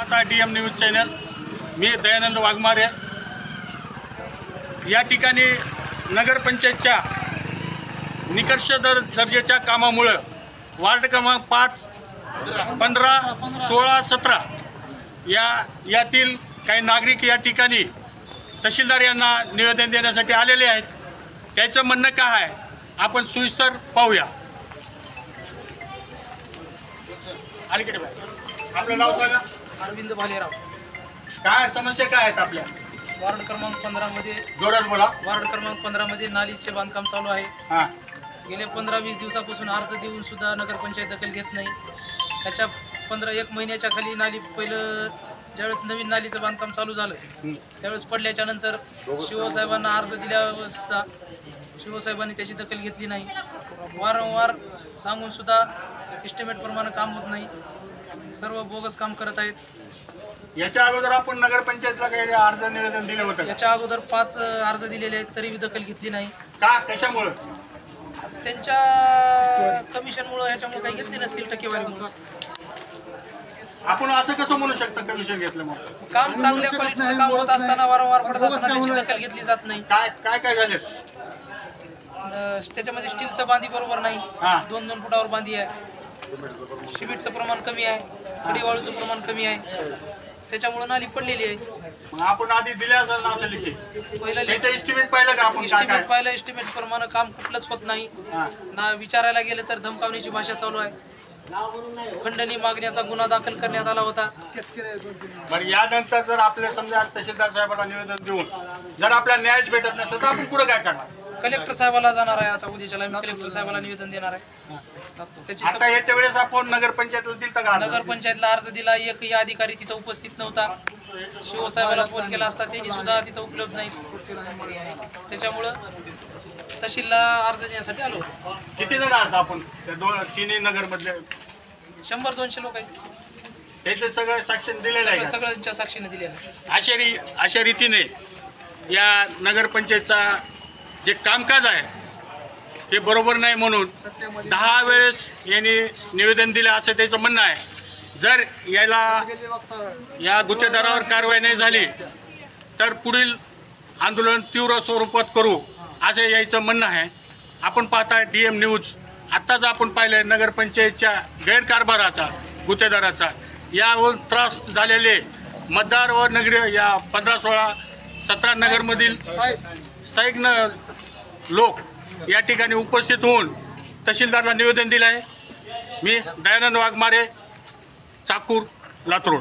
आता DM news channel, मी दयानंद वाघमारे। या ठिकाणी नगरपंचायतच्या निकष दर्जाच्या कामामुळे वार्ड क्रमांक 5, 15, 16, 17 यातील काही नागरिक या ठिकाणी तहसीलदार यांना निवेदन देण्यासाठी आलेले आहेत। त्याचं म्हणणं काय आहे आपण सविस्तर पाहूया। अलीकडे आपलं नाव सांगा। अरविंद भालेराव। काय समस्या काय आहेत आपल्या? वार्ड क्रमांक 15 मध्ये जोरात बोला। वार्ड क्रमांक 15 मध्ये नालीचे बांधकाम चालू आहे। हां, गेले 15-20 दिवसापासून अर्ज देऊन सुद्धा नगरपंचायत दखल घेत नाही। त्याच्या 15-1 महिन्याच्या खाली नाली पहिलं ज्यावेळेस नवीन नालीचं बांधकाम चालू झालं त्यावेळेस पडल्याच्या नंतर शिवसाहेबांना अर्ज दिल्यावर सुद्धा शिवसाहेबांनी त्याची दखल घेतली नाही। वारंवार सांगून सुद्धा एस्टिमेट प्रमाणे काम होत नाही, सर्व बोगस काम करत आहेत। याच्या अगोदर आपण नगरपंचायतला काही अर्ज निवेदन दिलं होतं? याच्या अगोदर 5 अर्ज दिलेले आहेत, तरी दखल घेतली नाही। का, कशामुळे? त्यांच्या कमिशनमुळे ह्याच्यामुळे काही घेतली नसतील टक्केवारीमुळे। आपण असं कसं म्हणू शकतो कमिशन घेतल्यामुळे? काम चांगल्या क्वालिटीचं काम होत असताना वारंवार पडत असताना त्याची दखल घेतली जात नाही। काय झाले? त्याच्यामध्ये स्टीलचं बांधी बरोबर नाही, 2-2 फुटावर बांधी आहे, सिमेंटचं प्रमाण कमी आहे, खडीवाळूचं प्रमाण कमी आहे, त्याच्यामुळे नाली पडलेली आहे। मग आपण आधी दिले असेल ना लिखित? पहिलं एस्टिमेट पाहिलं का आपण? एस्टिमेट पाहिलं, एस्टिमेट प्रमाणे काम कुठलंच होत नाही ना। विचारायला गेलं तर धमकावण्याची भाषा चालू आहे। खंडणी मागण्याचा गुन्हा दाखल करण्यात आला होता। बरं, यानंतर जर आपल्या समजा तहसीलदार साहेबांना निवेदन देऊन जर आपल्याला न्यायच भेटत नसेल तर आपण पुढे काय करणार? कलेक्टर साहेबाला जाणार आहे आता उद्याच्याला, मी कलेक्टर साहेबाला निवेदन देणार आहे। त्याची आता येत्या वेळेस आपण नगरपंचायतला दिलता का? नगरपंचायतला अर्ज दिला, एकही अधिकारी तिथं उपस्थित नव्हता। शिवसाहेबाला फोन केला असता, त्यांनी सुद्धा तिथं उपलब्ध नाही। त्याच्यामुळं तहसीलला अर्ज देण्यासाठी आलो। किती जण आहात आपण त्या तिन्ही नगर मधले? 100-200 लोक आहेत। त्याचे सगळं साक्षी दिलेलं आहे? सगळ्यांच्या साक्षीने दिलेलं आहे। अशा रीतीने या नगरपंचायतचा जे कामकाज आहे ते बरोबर नाही म्हणून 10 वेळेस यांनी निवेदन दिलं असं त्याचं म्हणणं आहे। जर या गुत्तेदारावर कारवाई नाही झाली तर पुढील आंदोलन तीव्र स्वरूपात करू असं यायचं म्हणणं आहे। आपण पाहता DM न्यूज। आत्ताच आपण पाहिलं नगरपंचायतच्या गैरकारभाराचा, गुत्तेदाराचा, यावर त्रास झालेले मतदार व नगरी या 15, 16, 17 नगरमधील स्थायिक लोक या ठिकाणी उपस्थित होऊन तहसीलदारला निवेदन दिलं आहे। मी दयानंद वाघमारे, चाकूर, लातूर।